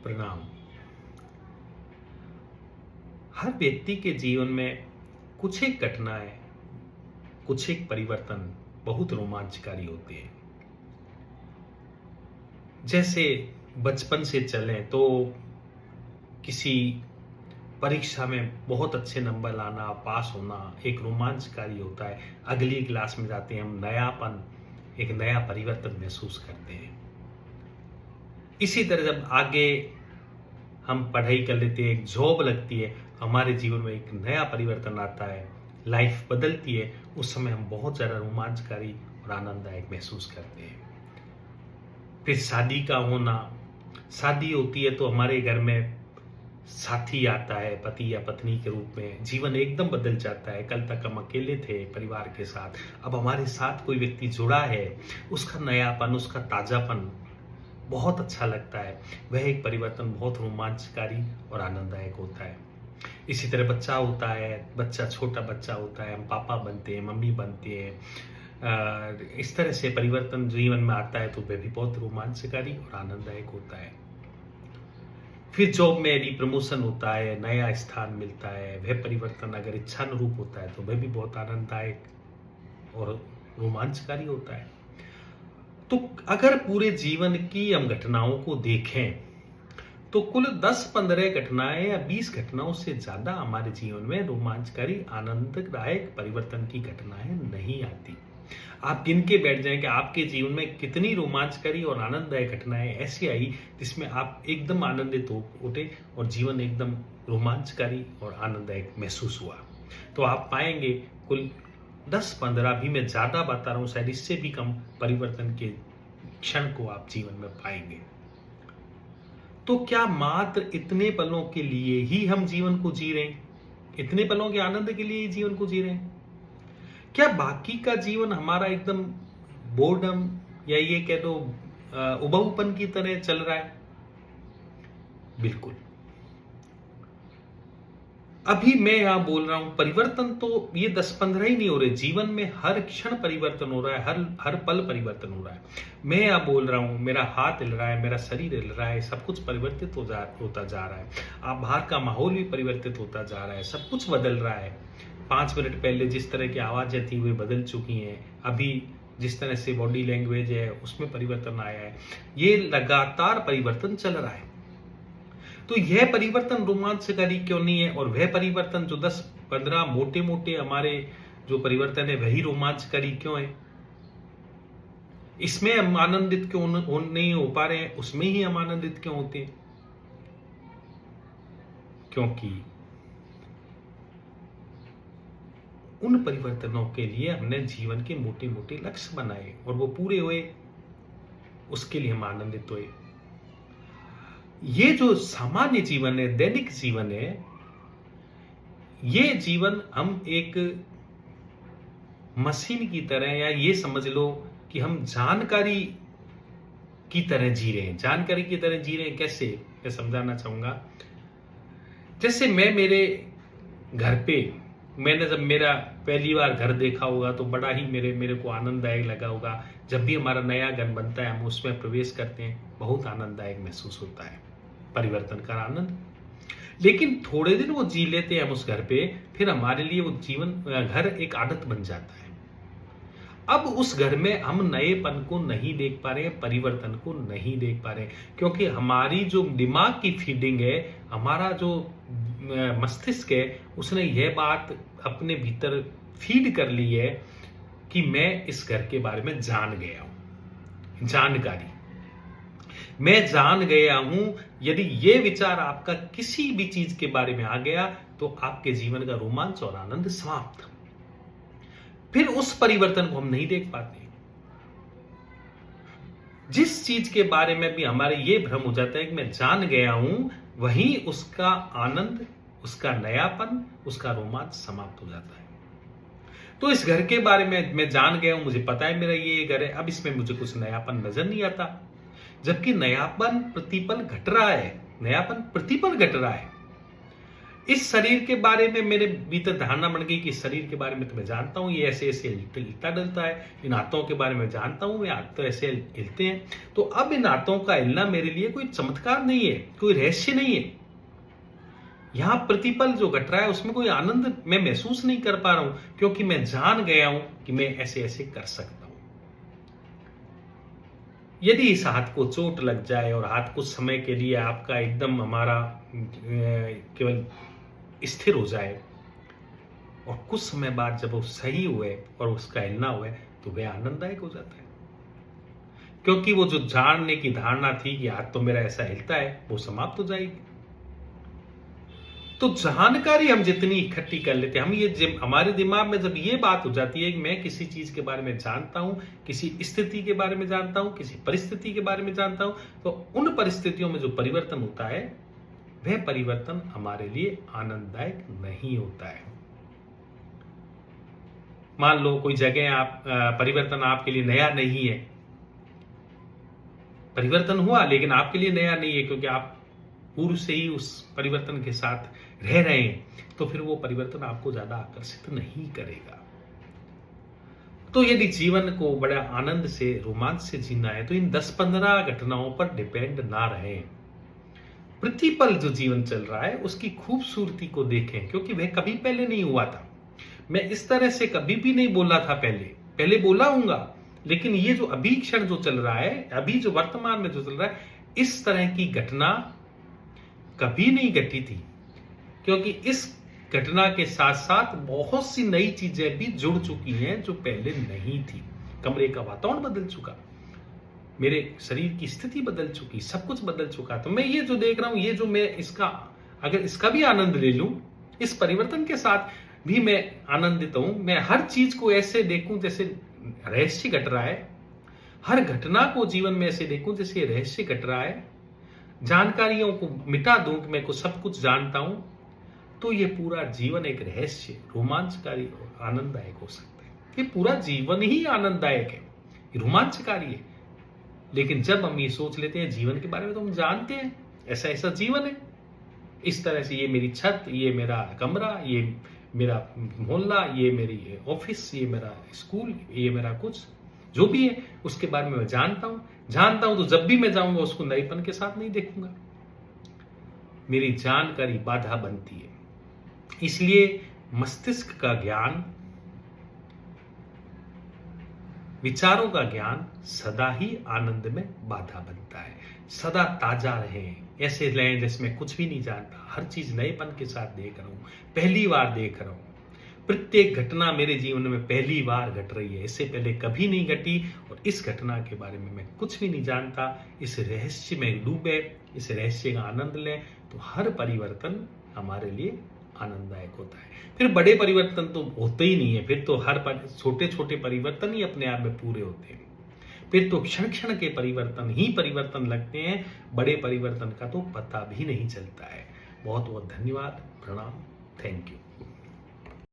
प्रणाम। हर व्यक्ति के जीवन में कुछ एक घटनाएं, कुछ एक परिवर्तन बहुत रोमांचकारी होते हैं। जैसे बचपन से चलें तो किसी परीक्षा में बहुत अच्छे नंबर लाना, पास होना एक रोमांचकारी होता है। अगली क्लास में जाते हैं, हम नयापन, एक नया परिवर्तन महसूस करते हैं। इसी तरह जब आगे हम पढ़ाई कर लेते हैं, एक जॉब लगती है, हमारे जीवन में एक नया परिवर्तन आता है, लाइफ बदलती है, उस समय हम बहुत ज़्यादा रोमांचकारी और आनंददायक महसूस करते हैं। फिर शादी का होना, शादी होती है तो हमारे घर में साथी आता है, पति या पत्नी के रूप में, जीवन एकदम बदल जाता है। कल तक हम अकेले थे परिवार के साथ, अब हमारे साथ कोई व्यक्ति जुड़ा है, उसका नयापन, उसका ताजापन बहुत अच्छा लगता है। वह एक परिवर्तन बहुत रोमांचकारी और आनंददायक होता है। इसी तरह बच्चा होता है, बच्चा छोटा बच्चा होता है, हम पापा बनते हैं, मम्मी बनते हैं। इस तरह से परिवर्तन जीवन में आता है तो वह भी बहुत रोमांचकारी और आनंददायक होता है। फिर जॉब में यदि प्रमोशन होता है, नया स्थान मिलता है, वह परिवर्तन अगर इच्छानुरूप होता है तो वह भी बहुत आनंददायक और रोमांचकारी होता है। तो अगर पूरे जीवन की हम घटनाओं को देखें तो कुल 10-15 घटनाएं या 20 घटनाओं से ज्यादा हमारे जीवन में रोमांचकारी आनंददायक परिवर्तन की घटनाएं नहीं आती। आप गिन के बैठ जाएं कि आपके जीवन में कितनी रोमांचकारी और आनंददायक घटनाएं ऐसी आई जिसमें आप एकदम आनंदित हो उठे और जीवन एकदम रोमांचकारी और आनंददायक महसूस हुआ। तो आप पाएंगे कुल 10-15 भी, मैं ज्यादा बता रहा हूं, शायद इससे भी कम परिवर्तन के क्षण को आप जीवन में पाएंगे। तो क्या मात्र इतने पलों के लिए ही हम जीवन को जी रहे हैं? इतने पलों के आनंद के लिए ही जीवन को जी रहे हैं? क्या बाकी का जीवन हमारा एकदम बोर्डम या ये कह दो उबाऊपन की तरह चल रहा है? बिल्कुल। अभी मैं यहां बोल रहा हूं, परिवर्तन तो ये 10-15 ही नहीं हो रहे, जीवन में हर क्षण परिवर्तन हो रहा है, हर पल परिवर्तन हो रहा है। मैं यहां बोल रहा हूं, मेरा हाथ हिल रहा है, मेरा शरीर हिल रहा है, सब कुछ परिवर्तित होता जा रहा है। आप बाहर का माहौल भी परिवर्तित होता जा रहा है, सब कुछ बदल रहा है। 5 मिनट पहले जिस तरह की आवाजें थी वे बदल चुकी हैं। अभी जिस तरह से बॉडी लैंग्वेज है उसमें परिवर्तन आया है। ये लगातार परिवर्तन चल रहा है। तो यह परिवर्तन रोमांचकारी क्यों नहीं है? और वह परिवर्तन जो 10-15 मोटे मोटे हमारे जो परिवर्तन है वही रोमांचकारी क्यों है? इसमें हम आनंदित क्यों नहीं हो पा रहे हैं, उसमें ही हम आनंदित क्यों होते हैं? क्योंकि उन परिवर्तनों के लिए हमने जीवन के मोटे मोटे लक्ष्य बनाए और वो पूरे हुए, उसके लिए हम आनंदित हुए। ये जो सामान्य जीवन है, दैनिक जीवन है, ये जीवन हम एक मशीन की तरह, या ये समझ लो कि हम जानकारी की तरह जी रहे हैं। जानकारी की तरह जी रहे हैं कैसे, मैं समझाना चाहूंगा। जैसे मैं मेरे घर पे, मैंने जब मेरा पहली बार घर देखा होगा तो बड़ा ही मेरे को आनंददायक लगा होगा। जब भी हमारा नया घर बनता है, हम उसमें प्रवेश करते हैं, बहुत आनंददायक महसूस होता है, परिवर्तन का आनंद। लेकिन थोड़े दिन वो जी लेते हैं हम उस घर पे, फिर हमारे लिए वो घर एक आदत बन जाता है। अब उस घर में हम नएपन को नहीं देख पा रहे हैं, परिवर्तन को नहीं देख पा रहे हैं, क्योंकि हमारी जो दिमाग की फीडिंग है, हमारा जो मस्तिष्क है, उसने यह बात अपने भीतर फीड कर ली है कि मैं इस घर के बारे में जान गया हूं। जानकारी, मैं जान गया हूं। यदि यह विचार आपका किसी भी चीज के बारे में आ गया तो आपके जीवन का रोमांच और आनंद समाप्त। फिर उस परिवर्तन को हम नहीं देख पाते। जिस चीज के बारे में भी हमारे ये भ्रम हो जाता है कि मैं जान गया हूं, वहीं उसका आनंद, उसका नयापन, उसका रोमांच समाप्त हो जाता है। तो इस घर के बारे में मैं जान गया हूं, मुझे पता है मेरा ये घर है, अब इसमें मुझे कुछ नयापन नजर नहीं आता। जबकि नयापन प्रतिपल घट रहा है, नयापन प्रतिपल घट रहा है। इस शरीर के बारे में मेरे भीतर धारणा बन गई कि शरीर के बारे में तो मैं जानता हूँ, ये ऐसे ऐसे हिलता डलता है। इन हाथों के बारे में जानता हूँ, ये हाथ तो ऐसे हिलते हैं। तो अब इन हाथों का हिलना मेरे लिए कोई चमत्कार नहीं है, कोई रहस्य नहीं है। यहां प्रतिपल जो घट रहा है उसमें कोई आनंद मैं महसूस नहीं कर पा रहा हूं, क्योंकि मैं जान गया हूं कि मैं ऐसे ऐसे कर सकता हूं। यदि इस हाथ को चोट लग जाए और हाथ कुछ समय के लिए आपका एकदम हमारा केवल स्थिर हो जाए और कुछ समय बाद जब वो सही हुए और उसका हिलना हुए तो वह आनंददायक हो जाता है, क्योंकि वो जो जानने की धारणा थी कि हाथ तो मेरा ऐसा हिलता है वो समाप्त हो जाएगी। तो जानकारी हम जितनी इकट्ठी कर लेते हैं, हम ये हमारे दिमाग में जब ये बात हो जाती है कि मैं किसी चीज के बारे में जानता हूं, किसी स्थिति के बारे में जानता हूं, किसी परिस्थिति के बारे में जानता हूं, तो उन परिस्थितियों में जो परिवर्तन होता है वह परिवर्तन हमारे लिए आनंददायक नहीं होता है। मान लो कोई जगह आप परिवर्तन आपके लिए नया नहीं है, परिवर्तन हुआ लेकिन आपके लिए नया नहीं है, क्योंकि आप पूर्व से ही उस परिवर्तन के साथ रह रहे हैं, तो फिर वो परिवर्तन आपको ज्यादा आकर्षित नहीं करेगा। तो यदि जीवन को बड़ा आनंद से, रोमांच से जीना है तो इन 10-15 घटनाओं पर डिपेंड ना रहें। प्रतिपल जो जीवन चल रहा है उसकी खूबसूरती को देखें, क्योंकि वह कभी पहले नहीं हुआ था। मैं इस तरह से कभी भी नहीं बोला था, पहले बोला हूंगा, लेकिन ये जो अभी क्षण जो चल रहा है, अभी जो वर्तमान में जो चल रहा है, इस तरह की घटना कभी नहीं घटी थी, क्योंकि इस घटना के साथ साथ बहुत सी नई चीजें भी जुड़ चुकी हैं जो पहले नहीं थी। कमरे का वातावरण बदल चुका, मेरे शरीर की स्थिति बदल चुकी, सब कुछ बदल चुका। तो मैं ये जो देख रहा हूं, ये जो मैं अगर इसका भी आनंद ले लूं, इस परिवर्तन के साथ भी मैं आनंदित हूं। मैं हर चीज को ऐसे देखूं जैसे रहस्य घट रहा है, हर घटना को जीवन में ऐसे देखूं जैसे रहस्य घट रहा है, जानकारियों को मिटा दूं कि मैं सब कुछ जानता हूं, तो ये पूरा जीवन एक रहस्य, रोमांचकारी और आनंददायक हो सकता है। ये पूरा जीवन ही आनंददायक है, रोमांचकारी है। लेकिन जब हम ये सोच लेते हैं जीवन के बारे में, तो हम जानते हैं ऐसा ऐसा जीवन है, इस तरह से, ये मेरी छत, ये मेरा कमरा, ये मेरा मोहल्ला, ये मेरी ऑफिस, ये मेरा स्कूल, ये मेरा कुछ जो भी है उसके बारे में मैं जानता हूं। तो जब भी मैं जाऊंगा उसको नएपन के साथ नहीं देखूंगा, मेरी जानकारी बाधा बनती है। इसलिए मस्तिष्क का ज्ञान, विचारों का ज्ञान सदा ही आनंद में बाधा बनता है। सदा ताजा रहें, ऐसे रहें जिसमें कुछ भी नहीं जानता, हर चीज नएपन के साथ देख रहा हूं, पहली बार देख रहा हूं। प्रत्येक घटना मेरे जीवन में पहली बार घट रही है, इससे पहले कभी नहीं घटी, और इस घटना के बारे में मैं कुछ भी नहीं जानता। इस रहस्य में डूबे, इस रहस्य का आनंद लें, तो हर परिवर्तन हमारे लिए आनंददायक होता है। फिर बड़े परिवर्तन तो होते ही नहीं है, फिर तो हर छोटे छोटे परिवर्तन ही अपने आप में पूरे होते हैं। फिर तो क्षण क्षण के परिवर्तन ही परिवर्तन लगते हैं, बड़े परिवर्तन का तो पता भी नहीं चलता है। बहुत बहुत धन्यवाद, प्रणाम, थैंक यू।